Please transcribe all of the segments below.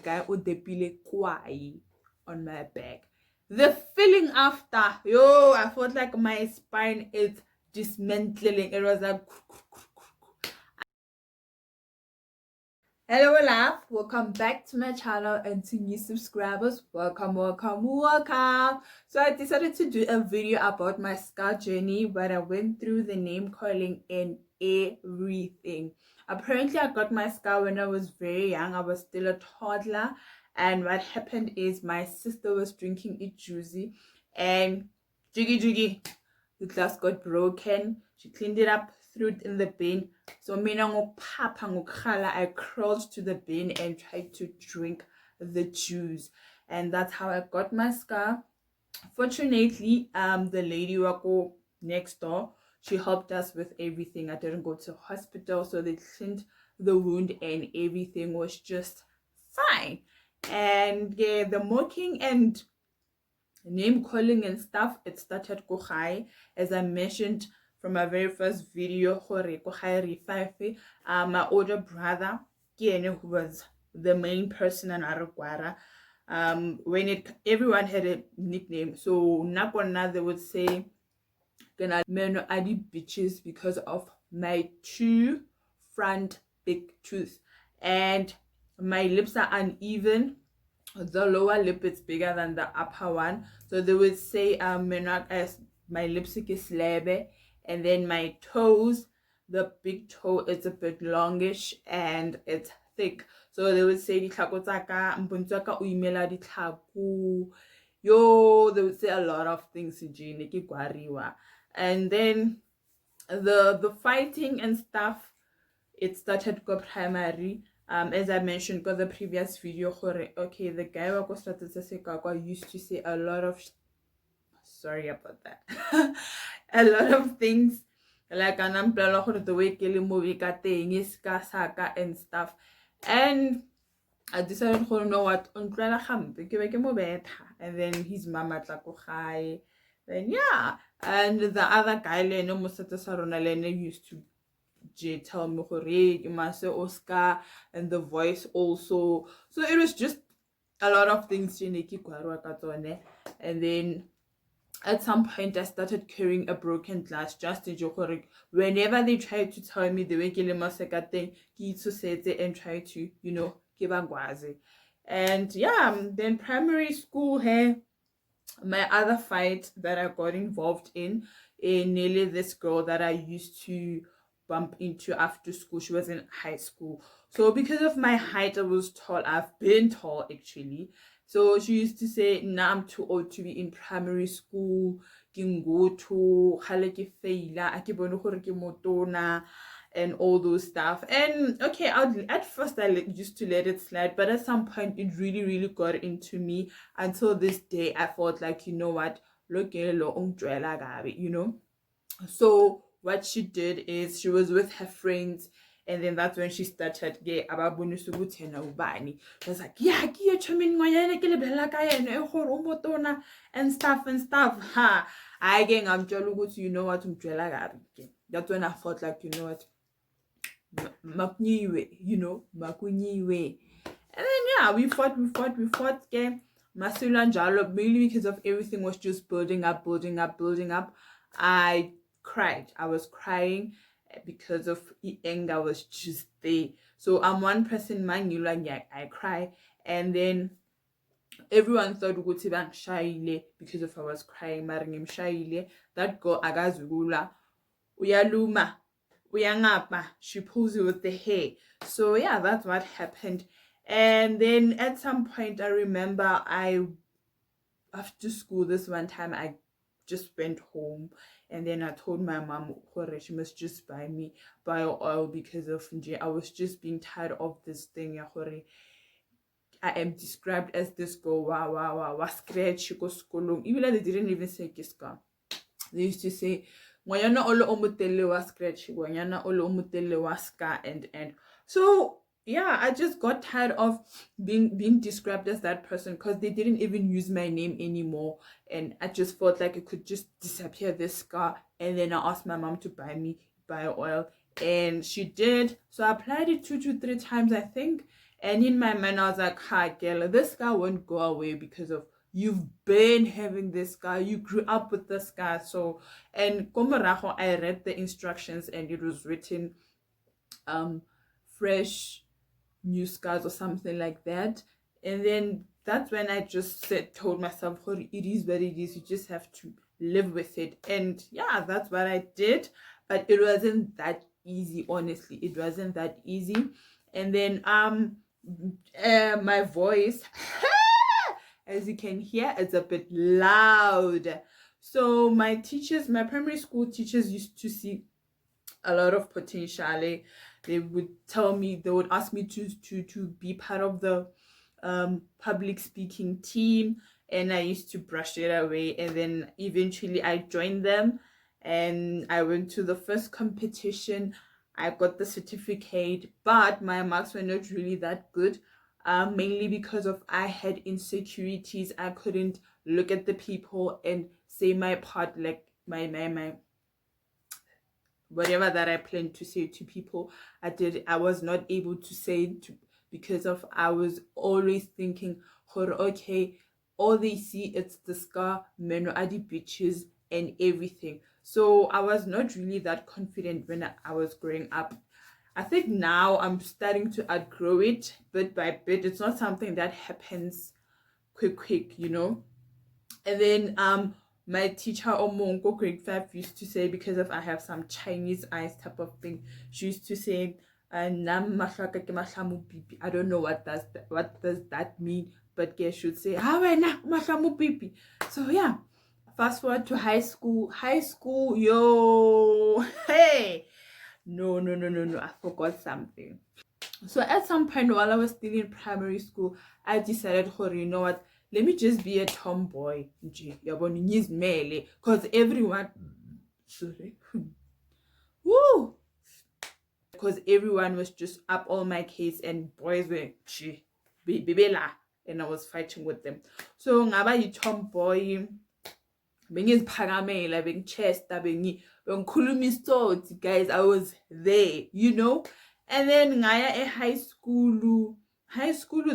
guy with the pile kwai on my back. The feeling after, yo, I felt like my spine is dismantling. It was like, hello, love. Welcome back to my channel, and to new subscribers, welcome, welcome, welcome. So I decided to do a video about my scar journey, but I went through the name calling and everything. Apparently, I got my scar when I was very young. I was still a toddler, and what happened is my sister was drinking it juicy, and jiggy, the glass got broken. She cleaned it up, threw it in the bin. So mina ngokuphapha ngokukhala, I crawled to the bin and tried to drink the juice, and that's how I got my scar. Fortunately, the lady wako next door, she helped us with everything. I didn't go to hospital, so they cleaned the wound and everything was just fine. And yeah, the mocking and name calling and stuff, it started go high, as I mentioned from my very first video. My older brother, who was the main person in Araguara, when everyone had a nickname. So Nakwana, they would say gonna meno adi bitches because of my two front big tooth, and my lips are uneven. The lower lip is bigger than the upper one, so they would say as my lipstick is lebe, and then my toes, the big toe is a bit longish and it's thick, so they would say ditlhako tsaka mpontso o imela ditlhako, yo, they would say a lot of things. And then the fighting and stuff, it started go primary. As I mentioned got the previous video, okay, the guy who used to say a lot of sorry about that a lot of things, like the way Kelly movie got and stuff. And I decided, you know what, and then his mama tlakohai. Then yeah, and the other guy used to tell me you must say Oscar, and the voice also. So it was just a lot of things. And then at some point I started carrying a broken glass just in joke. Whenever they tried to tell me the way thing, and try to, give a. And yeah, then primary school, hey, my other fight that I got involved in nearly this girl that I used to bump into after school. She was in high school. So because of my height, I was tall. I've been tall actually. So she used to say, nah, I'm too old to be in primary school. Go to and all those stuff. And okay, at first I used to let it slide, but at some point it really got into me. Until this day I felt like, you know what, so what she did is she was with her friends, and then that's when she started ubani. She was like, yeah, and stuff. Ha, I again, I'm you know what, that's when I felt like, you know what, makunyiwe. And then yeah, we fought game. Masula Njalo, mainly because of everything was just building up. I cried. I was crying because of the anger was just there. So I'm one person, man, you like, yeah, I cry. And then everyone thought ukuthi bangishayile because of I was crying. Mara ngimshayile. That girl akazulula, uyaluma, uyangapa, she pulls you with the hair. So yeah, that's what happened. And then at some point I remember after school this one time I just went home, and then I told my mom she must just buy me bio oil because of I was just being tired of this thing. I am described as this girl, wow, scratch, even though they didn't even say kiska. They used to say ngwanyana olo omotelle wa scratch, ngwanyana olo omotelle wa scar, and so yeah, I just got tired of being described as that person, because they didn't even use my name anymore, and I just felt like it could just disappear, this scar. And then I asked my mom to buy me bio oil, and she did. So I applied it 2 to 3 times, I think, And in my mind, I was like, hi, girl, this guy won't go away because of you've been having this guy. You grew up with this guy. So, and Komaraho, I read the instructions and it was written, fresh new scars or something like that. And then that's when I just told myself, it is what it is. You just have to live with it. And yeah, that's what I did. But it wasn't that easy, honestly. It wasn't that easy. And then my voice, as you can hear, it's a bit loud. So my primary school teachers used to see a lot of potential. They would ask me to be part of the public speaking team, and I used to brush it away. And then eventually I joined them, and I went to the first competition. I got the certificate, but my marks were not really that good, mainly because of I had insecurities. I couldn't look at the people and say my part, like my whatever that I planned to say to people. I was not able to say it because of I was always thinking, okay, all they see it's the scar, meno adi bitches and everything. So I was not really that confident when I was growing up. I think now I'm starting to outgrow it bit by bit. It's not something that happens quick, you know. And then my teacher Omongo grade 5 used to say, because of I have some Chinese eyes type of thing, she used to say, I don't know what does that mean, but she should say, so yeah, fast forward to high school, yo, hey, no, I forgot something. So at some point while I was still in primary school, I decided, you know what, let me just be a tomboy, because everyone, sorry, woo, because everyone was just up all my case and boys were bebela, and I was fighting with them. So ngaba yi tomboy, bengiziphakamela, bengichesta, bengikhuluma isitsotsi, guys. I was there, you know. And then ngaya high school,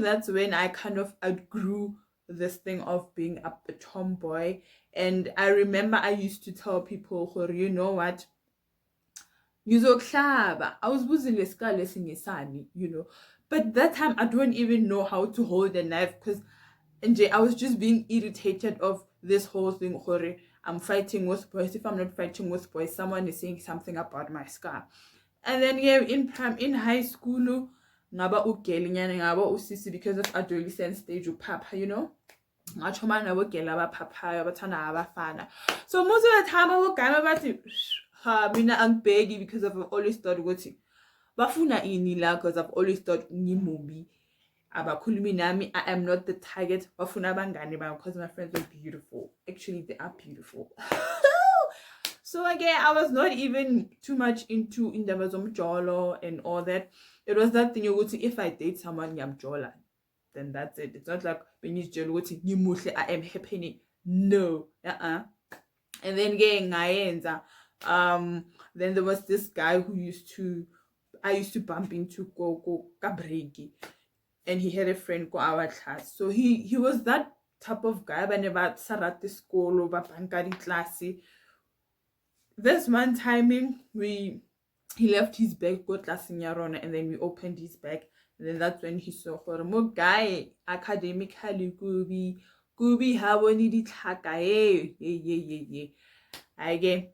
that's when I kind of outgrew this thing of being a tomboy. And I remember I used to tell people, you know what, I was busy lesson, you know. But that time I don't even know how to hold a knife, because I was just being irritated of this whole thing. I'm fighting with boys. If I'm not fighting with boys, someone is saying something about my scar. And then yeah, in high school, ngaba ugelinyana, ngaba usisi, because of adolescent stage papa, you know. Ngachoma nabogela abaphapayo abathanda abafana. So most of the time abogama bathi mina angibheki, because I've always thought ukuthi bafuna ini la, because I've always thought ngimubi. Abakhulumi nami, I am not the target. Bafuna abangani bami, because my friends are beautiful. Actually, they are beautiful. So again, I was not even too much into indaba zomjolo and all that. It was that thing, if I date someone ngiyamjola, then that's it. It's not like when you jolo I am happening. No. And then then there was this guy who I used to bump into go kabreki, and he had a friend go our class. So he was that type of guy, but never sarati school over bankari classy. This one timing, he left his bag, got class in Yarona, and then we opened his bag, and then that's when he saw her more guy academically gubi haboni di tlhaka yeah. Again,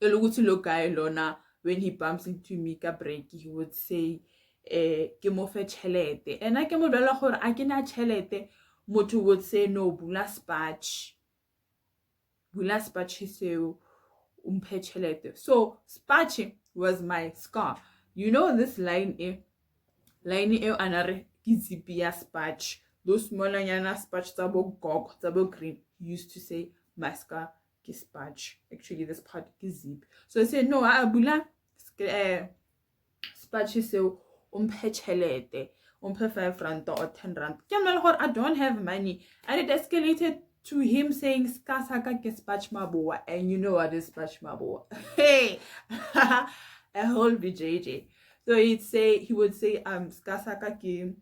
lo guy lona, when he bumps into me ka break, he would say ke mo fe tšhelete, and I ke mo bolela gore a ke na tšhelete. Motho would say no, bula spatch seo. So spatching was my scar. You know this line anare kizipia spatch. Those smaller yana spatch tabo gog tabo green used to say my scar ki spatch. Actually this part is zip. So I said no, abula spatch seo umphe 5 rand or 10 rand. I don't have money, and it escalated to him saying skasaka ke spatch maboa, and you know what is spatch maboa. Hey, a whole BJJ. So he would say skasaka ke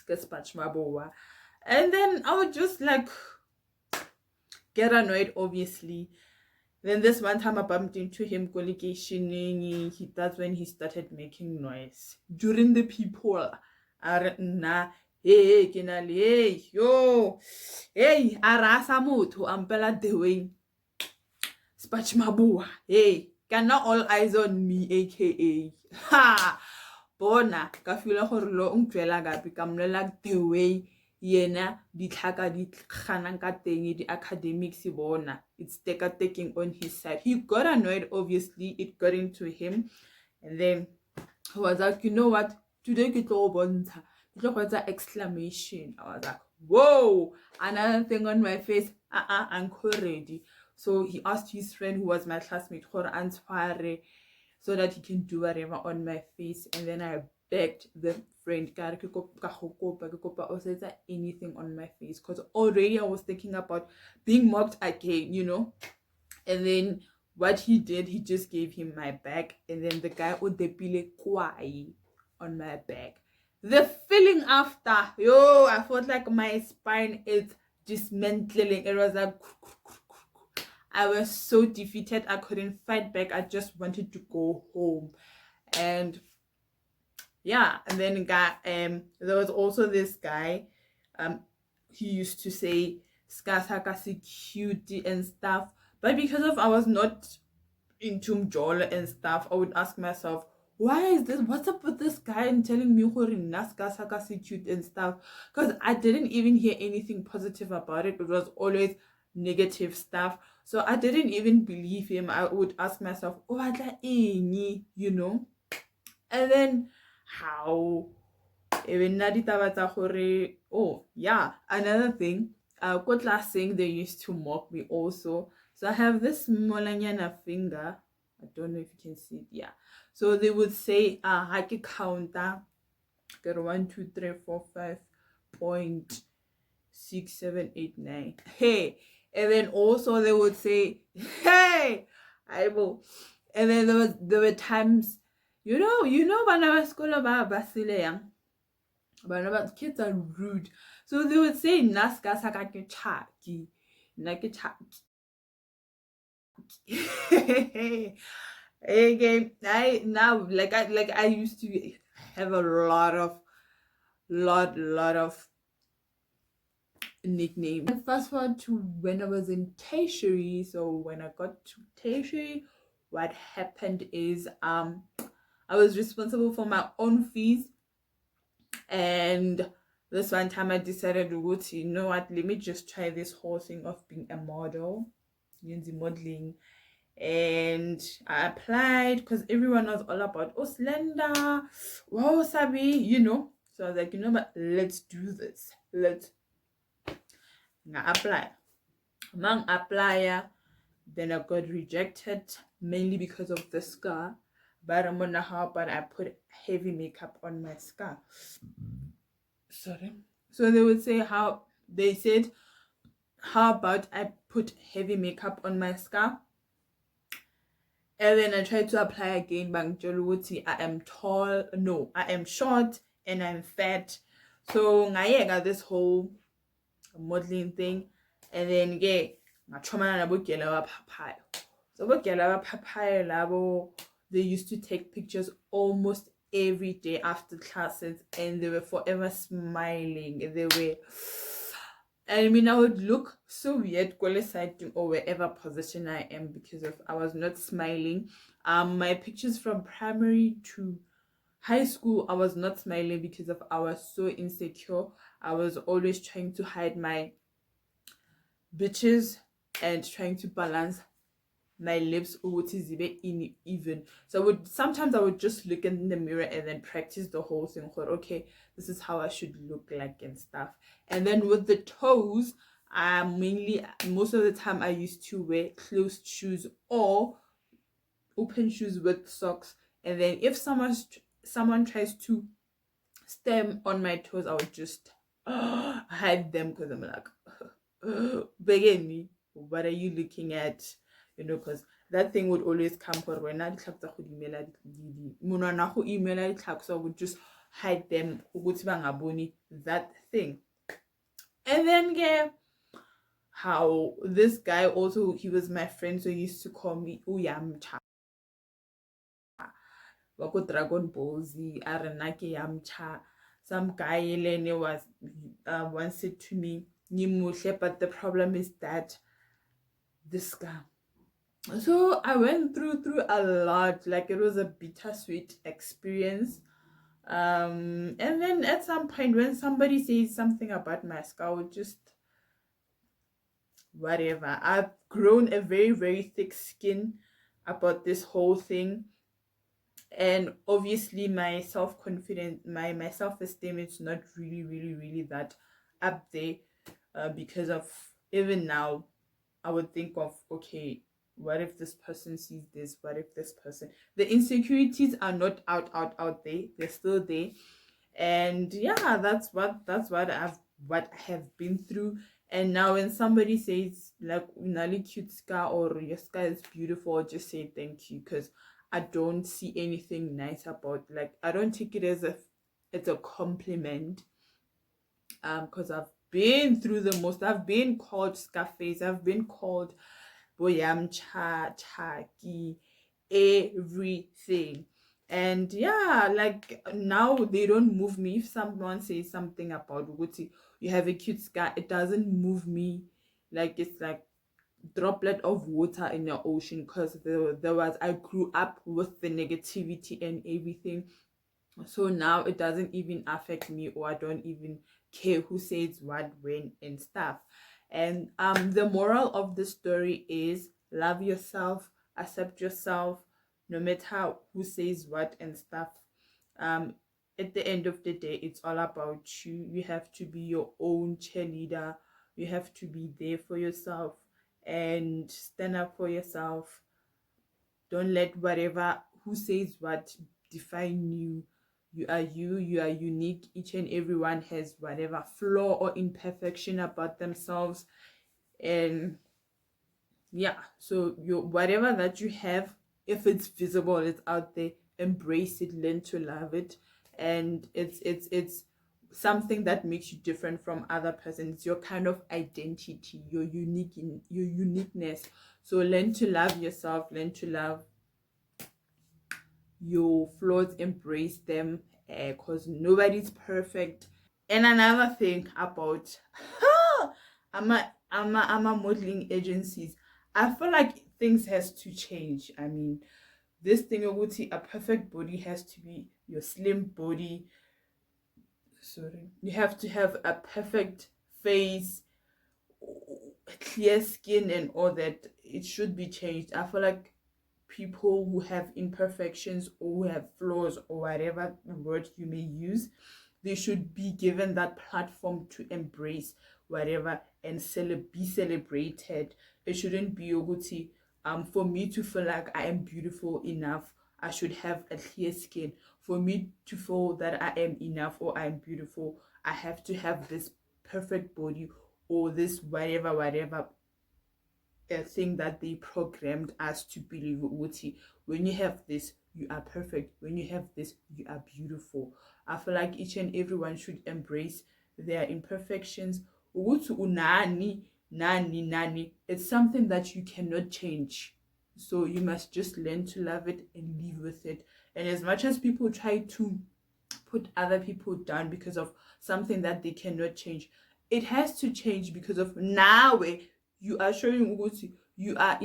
spatch maboa. And then I would just like get annoyed, obviously. Then this one time I bumped into him collocationing. That's when he started making noise during the people. Nah, hey, kinali, hey, yo, hey, arasa motho, ampela the way. Spatch mabua, hey, cannot all eyes on me, aka. Ha! Bona, ka feel gore lo ntwela gape ka mlela the way yena ditlhaka di kganang ka teng di academics bona. It's taking on his side. He got annoyed, obviously. It got into him. And then he was like, you know what? Today ke tlo bontsha. Ke tlo go exclamation. I was like, whoa! Another thing on my face. I'm ready. So he asked his friend who was my classmate, so that he can do whatever on my face. And then I begged the friend, anything on my face, because already I was thinking about being mocked again, you know. And then what he did, he just gave him my bag, and then the guy odepile kwai on my back. The feeling after, yo, I felt like my spine is dismantling. It was like I was so defeated. I couldn't fight back. I just wanted to go home. And yeah, and then there was also this guy. He used to say skasakasi cutie and stuff. But because of I was not into mjolo and stuff, I would ask myself, why is this? What's up with this guy and telling me skasakasi cute and stuff? Because I didn't even hear anything positive about it. It was always negative stuff. So I didn't even believe him. I would ask myself, you know. And then how even oh yeah, another thing, class saying they used to mock me also. So I have this molanyana finger. I don't know if you can see it. Yeah. So they would say haki counter, get 1 2 3 4 5.6789. Hey. And then also they would say, hey, I will. And then there were times, you know, when I was school about Basileya, but kids are rude. So they would say naska sakake chaki. Nake chaki. Again, I now like I used to have a lot of nickname. And fast forward to when I was in tertiary. So when I got to tertiary, what happened is I was responsible for my own fees. And this one time I decided to go to, you know what, let me just try this whole thing of being a model, using modeling. And I applied because everyone was all about slender, wow, sabi, you know. So I was like, you know what, let's do this. Let's apply. Among applier, then I got rejected mainly because of the scar. But I'm gonna how but I put heavy makeup on my scar. Sorry. So they would say how about I put heavy makeup on my scar. And then I tried to apply again, bang Joluti. I am tall, no, I am short and I'm fat. So I got this whole modeling thing. And then so they used to take pictures almost every day after classes, and they were forever smiling. They were, I mean, I would look so weird or wherever position I am because of I was not smiling. My pictures from primary to high school, I was not smiling because of I was so insecure. I was always trying to hide my bitches and trying to balance my lips even. So sometimes I would just look in the mirror and then practice the whole thing. Okay, this is how I should look like and stuff. And then with the toes, mainly most of the time I used to wear closed shoes or open shoes with socks. And then if someone tries to stem on my toes, I would just hide them because I'm like, begging me, what are you looking at? You know, because that thing would always come for when I email so I would just hide them that thing. And then yeah, how this guy also, he was my friend, so he used to call me Uyamcha. Wako Dragon Ball Z, Aranake Yamcha. Some guy Elene was once said to me, Nimushe, but the problem is that this guy. So I went through a lot. Like, it was a bittersweet experience. And then at some point when somebody says something about my skull, just whatever. I've grown a very, very thick skin about this whole thing. And obviously my self-confidence, my self-esteem is not really that up there, because of, even now I would think of, okay, what if this person sees this? What if this person, the insecurities are not out there, they're still there. And yeah, that's what I have been through. And now when somebody says like Nali cute scar or your scar is beautiful, I'll just say thank you, because I don't see anything nice about, like, I don't take it as if it's a compliment, because I've been through the most. I've been called Scarface, I've been called Boyamcha, Chaki, everything. And yeah, like, now they don't move me. If someone says something about Uguti, you have a cute scar, it doesn't move me. Like, it's like droplet of water in the ocean, because there was, I grew up with the negativity and everything. So now it doesn't even affect me, or I don't even care who says what, when, and stuff. And the moral of the story is love yourself, accept yourself, no matter who says what and stuff. um at the end of the day, it's all about you. You have to be your own cheerleader. You have to be there for yourself and stand up for yourself. Don't let whatever, who says what, define you. You are you. You are unique. Each and everyone has whatever flaw or imperfection about themselves. And yeah, so you, whatever that you have, if it's visible, it's out there, embrace it, learn to love it. And it's something that makes you different from other persons. It's your kind of identity, your your uniqueness. So learn to love yourself, learn to love your flaws, embrace them, because nobody's perfect. And another thing about I'm a modeling agencies, I feel like things has to change. I mean, this thing of a perfect body has to be your slim body. Sorry, you have to have a perfect face, clear skin, and all that. It should be changed. I feel like people who have imperfections or who have flaws, or whatever word you may use, they should be given that platform to embrace whatever and be celebrated. It shouldn't be Oguti. For me to feel like I am beautiful enough, I should have a clear skin. For me to feel that I am enough or I am beautiful, I have to have this perfect body, or this whatever a thing that they programmed us to believe. When you have this, you are perfect. When you have this, you are beautiful. I feel like each and everyone should embrace their imperfections. Unani, nani. It's something that you cannot change. So you must just learn to love it and live with it. And as much as people try to put other people down because of something that they cannot change, it has to change, because of now you are showing Uguti, you are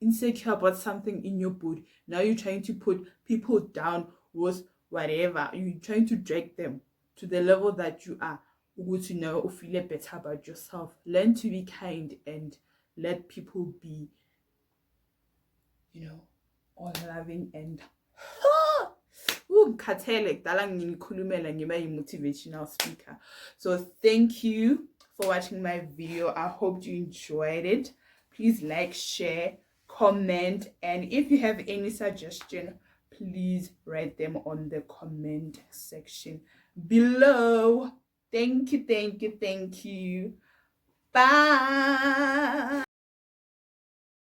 insecure about something in your body. Now you're trying to put people down with whatever. You're trying to drag them to the level that you are. Uguti, now feel better about yourself. Learn to be kind and let people be, all loving and motivational speaker. So thank you for watching my video. I hope you enjoyed it. Please like, share, comment, and if you have any suggestion, please write them on the comment section below. Thank you. Bye.